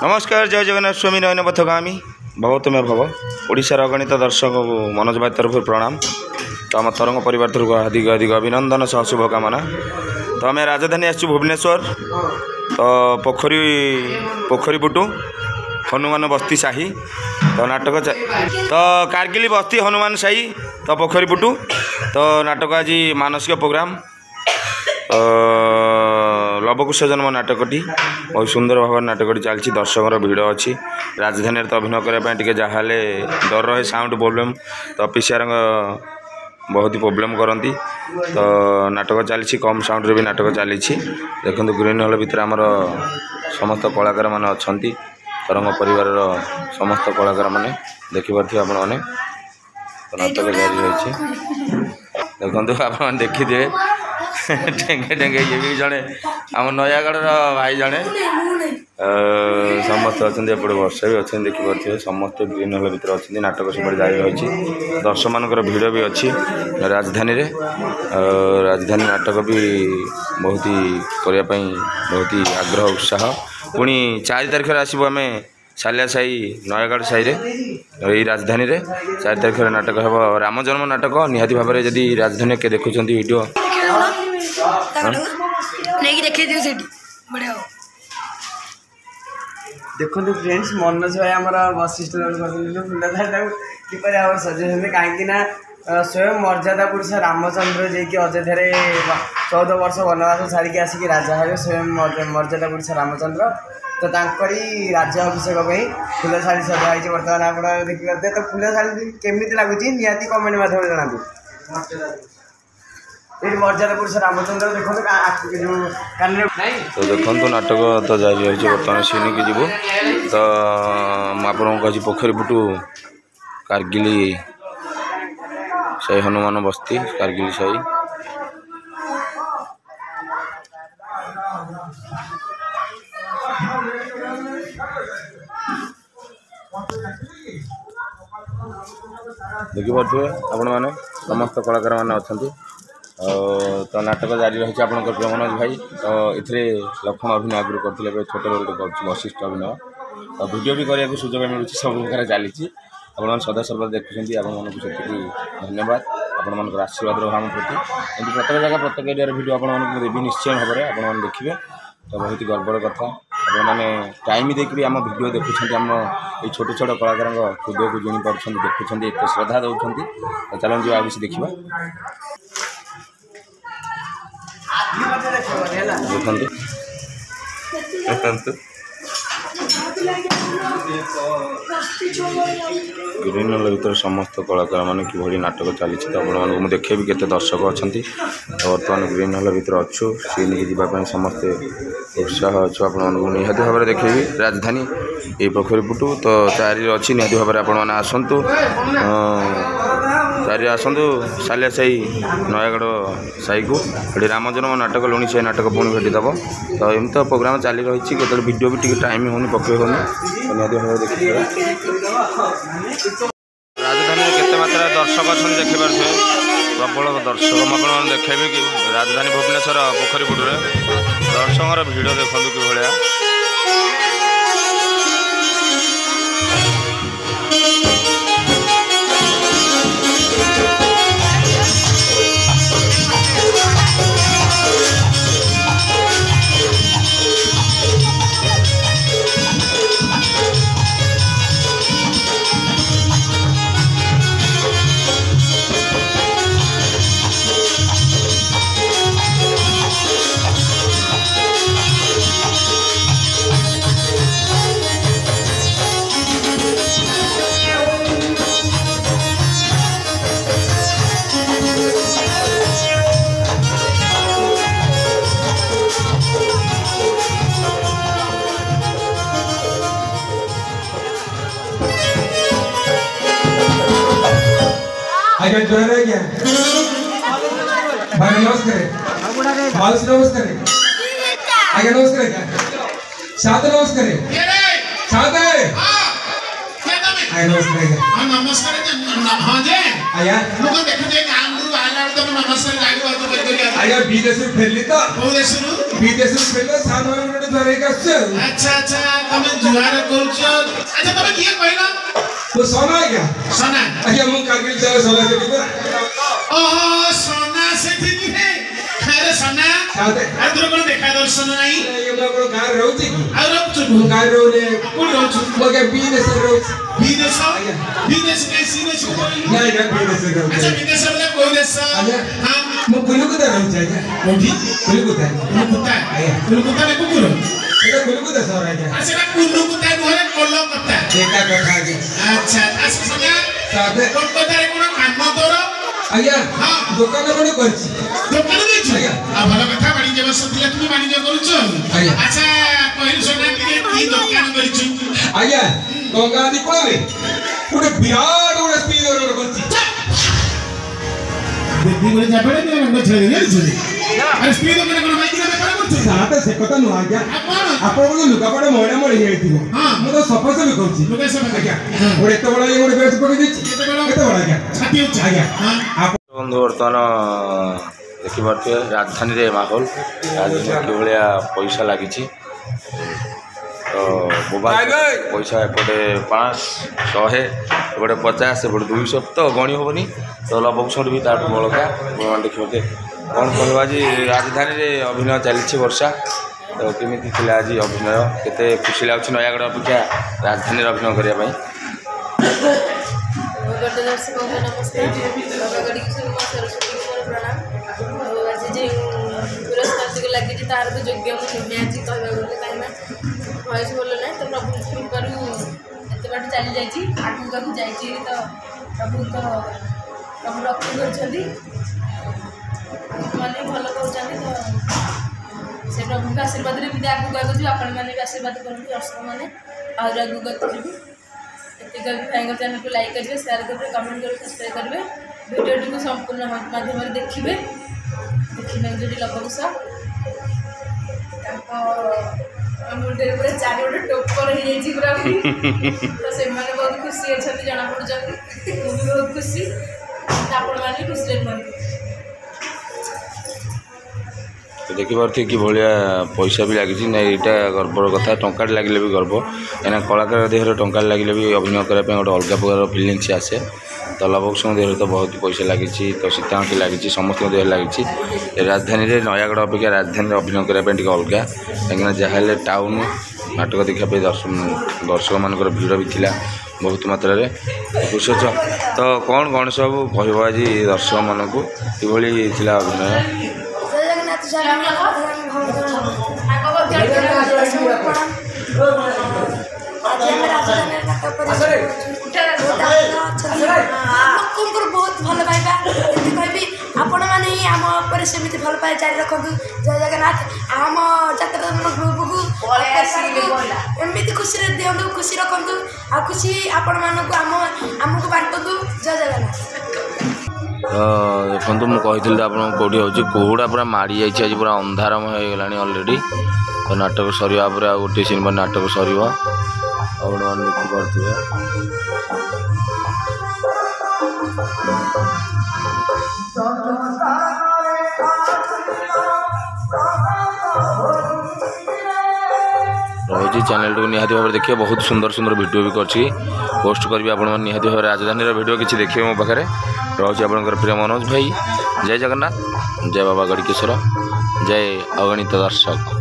नमस्कार जय जगन्नाथ स्वामी नयन पथगामी भव तुम्हें भव ओडिशार अगणित दर्शक मनोज भाई तरफ प्रणाम। तो आम तरंग परिवार तरफ अधिक अधिक अभिनंदन सह शुभकामना। तो आम राजधानी आसु भुवनेश्वर तो पोखरी पुटू हनुमान बस्ती साही तो नाटक तो कारगिल बस्ती हनुमान साही तो पोखरी पुटू तो नाटक आज मानसिक प्रोग्राम लवकुश जन्म नाटकटी बहुत सुंदर भाव नाटकटी चलती दर्शकों भिड़ अच्छी राजधानी तो अभिनय करने जहाँ डर रहे साउंड प्रोब्लेम तो ऑफिसर बहुत ही प्रोब्लेम करती तो नाटक चली कम साउंड भी नाटक चली देखो ग्रीन हॉल भितर आमर समस्त कलाकार मैंने अच्छा तरंग परिवार समस्त कलाकार मैंने देखिपे आपण मैंने तो नाटक जारी रही देखो आप देखिदे टेंगे टेंगे ये भी जड़े आम नयागढ़ भाई जड़े समस्त अच्छा एपटे वर्षा भी अच्छे देखिपे समस्त ग्रीन हॉल भितर अच्छे नाटक सब जारी रही दर्शक मानकर भिड़ भी अच्छी राजधानी रे राजधानी नाटक भी बहुत ही करने बहुत ही आग्रह उत्साह पुणी 4 तारिख आसबू आम सालिया साही नयागढ़ साही रे राजधानी रे 4 तारिख नाटक हम राम जन्म नाटक निहाती भाव में जदि राजधानी के देखुं वीडियो देखो फ्रेंड्स मनोज भाई आम वशिष्ठ किपर सजेसन कहीं स्वयं मर्यादा पुरुष रामचंद्र जी की अयोध्या 14 वर्ष वनवास सारिक आसिक राजा हे स्वयं मर्यादा पुरुष रामचंद्र तो तांकरी राज्य अभिषेक फूल शाढ़ी सजाई बर्तमान आप देखिए तो फूल शाढ़ी केमी लगुच निहाती कमेंट मध्यम जनातु ये मर्यादा पुरुष रामचंद्र देखो जो तो देखो नाटक तो जारी रही बर्तमान सीन की जीव तो आपको पोखरी पुटू कारगिल साही हनुमान बस्ती कारगिल साही देखिपे आपण मैंने समस्त कलाकार मैंने अच्छा तो नाटक जारी रही आप मनोज भाई तो ये लक्ष्मण अभिनय आगुरी करते छोट रोल कर वशिष्ठ अभिनय तो वीडियो भी करने सुजोग मिलूँ सब प्रकार चली आप सदा सर्वदा देखुं आपण से धन्यवाद आपण मन आशीर्वाद रहा आम प्रति एमती प्रत्येक जगह प्रत्येक एरिया भिडियो आपको देवी निश्चय भाव में आपण देखिए तो बहुत गर्वर कथा आपने टाइम देखिए आम भिडियो देखुं आम ये छोट छोट कलाकार हृदय को जिणी पार्टी देखुं एत श्रद्धा दौरान तो चलो जी आगे देखा देखते ग्रीन हॉल भर समस्त कलाकार मैंने कि नाटक चली तो आपको मुझे देखेबी केते दर्शक अच्छा तो बर्तमान ग्रीन हॉल भर अच्छु सीन की जावाई समस्ते उत्साह अच्छु आपको निहाती भाव में देखेबी राजधानी ये पोखरी पुटू तो 4 अच्छी निहाती भाव में आपण आसतु 4 आसतु सालिया साही नयागढ़ साही को ये राम जन्म नाटक लुणी साही नाटक पुणी भेटिदेव तो एमती तो प्रोग्राम चली रही है वीडियो भी टी टाइम होनी पकई होनी निहाती भाव में देखिए राजधानी केते मात्रा दर्शक अच्छा देखिपे प्रबल दर्शक आप देखेबी कि राजधानी भुवनेश्वर पोखरी पुटू दर्शकों भिड़ देखो कि भाया आगे जोर है क्या भाई नमस्कार मालस नमस्कार आगे नमस्कार क्या साथ नमस्कार साथ आगे नमस्कार क्या नमस्कार हां जे आया लोग देखते काम गुरु आला तो नमस्कार लागे बात कर ଆଜ୍ଞା ବିଦେଶରୁ ଫେରିଲି ତ କୋଉ ଦେଶରୁ? ବିଦେଶରୁ ଫେରିଲେ ସାଙ୍ଗମାନେ ଗୋଟେ ଧରେଇକି ଆସୁଛି ଆଉ ଆଚ୍ଛା ଆଚ୍ଛା ତମେ ଜୁହାର କରୁଛ। ଆଚ୍ଛା ତମେ କିଏ କହିଲ? ମୁଁ ସନା ଆଜ୍ଞା ସନା। ଆଜ୍ଞା ମୁଁ କାର୍ଗିଲ ଯାଏ ସନା ସେଠି ପରା ଓହୋ ସନା ସେଠି ନୁହେଁ। ଆରେ ସନା ସାଥେ ଆରେ ତୋର କ'ଣ ଦେଖା ଦର୍ଶନ ନାହିଁ? ଆଜ୍ଞା ମୁଁ ଆପଣ ଗାଁରେ ରହୁଛି କି ଆଉ ରହୁଛୁ ମୁଁ ଗାଁରେ ରହୁନି କୋଉଠି ରହୁଛୁ? ମୁଁ ଆଜ୍ଞା ବିଦେଶରେ ରହୁଛି ବିଦେଶ? ଆଜ୍ଞା। ବିଦେଶ କାହିଁ ସିନେଶ କହିଲୁ? ନାଇଁ ଆଜ୍ଞା ବିଦେଶରେ ରହୁଛି ଆଚ୍ଛା ବିଦେଶ ବୋଲେ କୋଉ ଦେଶ? ଆଜ୍ଞା। ହଁ ମୁଁ କୁଲୁକୁତା ରହୁଛି ଆଜ୍ଞା କୋଉଠି? କୁଲୁକୁତା କୁଲୁକୁତା। ଆଜ୍ଞା। କୁଲୁକୁତା ରେ କୁକୁର? ଏଇଟା କୁଲୁକୁତା ସହର ଆଜ୍ଞା ଆଉ ସେଟା କୁଲୁକୁତା ନୁହେଁ କୋଲକାତା। ଏକା କଥା ଆଜ୍ଞା ଆଚ୍ଛା ଆଚ୍ଛା ସନା ସାଥେ କୋଲକାତାରେ କ'ଣ କାମ ତୋର? ଆଜ୍ଞା ହଁ। ଦୋକାନ ଗୋଟେ କରିଛି ଦୋକାନ ଦେଇଛୁ? ଆଜ୍ଞା। ଆଉ ଭଲ କଥା ବାଣିଜ୍ୟ ବର୍ଷ ଥିଲା তুমি ବାଣିଜ୍ୟ କରୁଛ? ଆଜ୍ଞା। ଆଚ୍ଛା କହିଲୁ ସନା ଟିକେ କି ଦୋକାନ କରିଛୁ? ଆଜ୍ଞା ଗଙ୍ଗା ନଦୀ କୂଳରେ ଗୋଟେ ବିରାଟ ଗୋଟେ ସ୍ତ୍ରୀ ଦୋକାନ କରିଛି ବେଦି ବଳେ ଯାବଳେ କି ରଙ୍ଗ ଛେଳି ଜାଣିଛୁ? ଆରେ ସ୍ତ୍ରୀ ଦୋକାନ କ'ଣ ମାଇକିନା ବେପାର କରୁଛୁ? ସାଥେ ସେ କଥା ନୁହଁ ଆଜ୍ଞା ଆଉ କ'ଣ? ଆପଣଙ୍କ ଲୁଗାପଟା ମଇଳା ମଳି ହେଇଯାଇଥିବ ହଁ। ମୁଁ ତ ସଫାସଫି କରୁଛି ଲୁଗା ସଫା ଆଜ୍ଞା ହଁ। ଗୋଟେ ଏତେ ବଡ଼ ଗୋଟେ ବେଶ ପକେଇ ଦେଇଛି କେତେ ବଡ଼? କେତେ ବଡ଼ ଆଜ୍ଞା ଛାତି ଉଚ୍ଚା। ଆଜ୍ଞା ହଁ। ବନ୍ଧୁ ବର୍ତ୍ତମାନ ଦେଖିପାରୁଥିବେ ରାଜଧାନୀରେ ମାହୋଲ ରାଜଧାନୀ କିଭଳିଆ ପଇସା ଲାଗିଛି ତ ମୋବାଇଲ ପଇସା ଏପଟେ 500 100 ଏପଟେ 50 ଏପଟେ 200 ତ ଗଣି ହେବନି ତ ଲବକୁଶରେ ବି ତାଠୁ ବଳକା ଦେଖିପାରୁଥିବେ କ'ଣ କହିବା ଆଜି ରାଜଧାନୀରେ ଅଭିନୟ ଚାଲିଛି ବର୍ଷା ତ କେମିତି ଥିଲା ଆଜି ଅଭିନୟ କେତେ ଖୁସି ଲାଗୁଛି ନୟାଗଡ଼ ଅପେକ୍ଷା ରାଜଧାନୀରେ ଅଭିନୟ କରିବା ପାଇଁ ଗୋଟେ ଦର୍ଶକଙ୍କୁ ନମସ୍କାର ନବଗଡ଼ି କିଶୋର କୁମାର ସରସ୍ୱତୀଙ୍କୁ ମୋର ପ୍ରଣାମ ଆଉ ଆଜି ଯେଉଁ ପୁରସ୍କାରଟିକୁ ଲାଗିଛି ତାର ତ ଯୋଗ୍ୟ ମୁଁ ନୁହେଁ ଆଜି କହିବାକୁ ଗଲେ କାହିଁକିନା ଭଏସ୍ ଭଲ ନାହିଁ ତ ପ୍ରଭୁଙ୍କ କୃପାରୁ ଏତେ ବାଟ ଚାଲିଯାଇଛି ଆଗକୁ ଯାଇଛି ତ ପ୍ରଭୁ ରକ୍ଷା କରିଛନ୍ତି ଲୋକମାନେ ଭଲ କରୁଛନ୍ତି ତ ସେ ପ୍ରଭୁଙ୍କ ଆଶୀର୍ବାଦରେ ଏମିତି ଆଗକୁ ଯିବୁ ଆପଣମାନେ ବି ଆଶୀର୍ବାଦ କରନ୍ତୁ ଦର୍ଶକମାନେ ଆହୁରି ଆଗକୁ ଯିବୁ ଏତିକି ଭାଇଙ୍କ ଚ୍ୟାନେଲକୁ ଲାଇକ୍ କରିବେ ସେୟାର କରିବେ କମେଣ୍ଟ କରିବେ ସବସ୍କ୍ରାଇବ୍ କରିବେ ଭିଡ଼ିଓଟିକୁ ସମ୍ପୂର୍ଣ୍ଣ ମାଧ୍ୟମରେ ଦେଖିବେ ଦେଖିଲେ ଯଦି ଲବକୁଶ ତାଙ୍କ ମୁଣ୍ଡରେ ପୁରା ଚାରିପଟେ ଟୋପର ହେଇଯାଇଛି ପୁରା ତ ସେମାନେ ବହୁତ ଖୁସି ଅଛନ୍ତି ଜଣାପଡ଼ୁଛନ୍ତି ମୁଁ ବି ବହୁତ ଖୁସି ଆପଣମାନେ ବି ଖୁସିରେ ରୁହନ୍ତୁ ଦେଖିପାରୁଥିବେ କିଭଳିଆ ପଇସା ବି ଲାଗିଛି ନା ଏଇଟା ଗର୍ବର କଥା ଟଙ୍କାଟେ ଲାଗିଲେ ବି ଗର୍ବ କାହିଁକିନା କଳାକାର ଦେହରେ ଟଙ୍କାଟେ ଲାଗିଲେ ବି ଅଭିନୟ କରିବା ପାଇଁ ଗୋଟେ ଅଲଗା ପ୍ରକାର ଫିଲିଙ୍ଗସ୍ ଆସେ ତ ଲବକୁଶଙ୍କ ଦେହରେ ତ ବହୁତ ପଇସା ଲାଗିଛି ତ ସୀତାଙ୍କଠି ଲାଗିଛି ସମସ୍ତଙ୍କ ଦେହରେ ଲାଗିଛି ରାଜଧାନୀରେ ନୟାଗଡ଼ ଅପେକ୍ଷା ରାଜଧାନୀରେ ଅଭିନୟ କରିବା ପାଇଁ ଟିକେ ଅଲଗା କାହିଁକିନା ଯାହାହେଲେ ଟାଉନ୍ ନାଟକ ଦେଖିବା ପାଇଁ ଦର୍ଶକମାନଙ୍କର ଭିଡ଼ ବି ଥିଲା ବହୁତ ମାତ୍ରାରେ ଖୁସି ଅଛ ତ କ'ଣ ସବୁ କହିବ ଆଜି ଦର୍ଶକମାନଙ୍କୁ କିଭଳି ଥିଲା ଅଭିନୟ ଲୋକଙ୍କର ବହୁତ ଭଲ ପାଇବା ଏମିତି କହିବି ଆପଣମାନେ ହିଁ ଆମ ଉପରେ ସେମିତି ଭଲ ପାଇବା ଜାରି ରଖନ୍ତୁ ଜୟ ଜଗନ୍ନାଥ ଆମ ଯାତ୍ରା ଗ୍ରୁପକୁ ଏମିତି ଖୁସିରେ ଦିଅନ୍ତୁ ଖୁସି ରଖନ୍ତୁ ଆଉ ଖୁସି ଆପଣମାନଙ୍କୁ ଆମକୁ ବାଣ୍ଟନ୍ତୁ ଜୟ ଜଗନ୍ନାଥ ତ ଦେଖନ୍ତୁ ମୁଁ କହିଥିଲି ତ ଆପଣଙ୍କୁ କେଉଁଠି ହେଉଛି କୁହୁଡ଼ା ପୁରା ମାଡ଼ି ଯାଇଛି ଆଜି ପୁରା ଅନ୍ଧାରମୟ ହେଇଗଲାଣି ଅଲରେଡ଼ି ତ ନାଟକ ସରିବା ପରେ ଆଉ ଗୋଟିଏ ସିନ୍ ପରେ ନାଟକ ସରିବ ଆପଣମାନେ ଦେଖିପାରୁଥିବେ ରହିଛି ଚ୍ୟାନେଲଟିକୁ ନିହାତି ଭାବରେ ଦେଖିବେ ବହୁତ ସୁନ୍ଦର ସୁନ୍ଦର ଭିଡ଼ିଓ ବି କରିଛି ପୋଷ୍ଟ କରିବି ଆପଣମାନେ ନିହାତି ଭାବରେ ରାଜଧାନୀର ଭିଡ଼ିଓ କିଛି ଦେଖିବେ ମୋ ପାଖରେ ରହୁଛି ଆପଣଙ୍କର ପ୍ରିୟ ମନୋଜ ଭାଇ ଜୟ ଜଗନ୍ନାଥ ଜୟ ବାବା ଗଡ଼ିକେଶ୍ୱର ଜୟ ଅଗଣିତ ଦର୍ଶକ।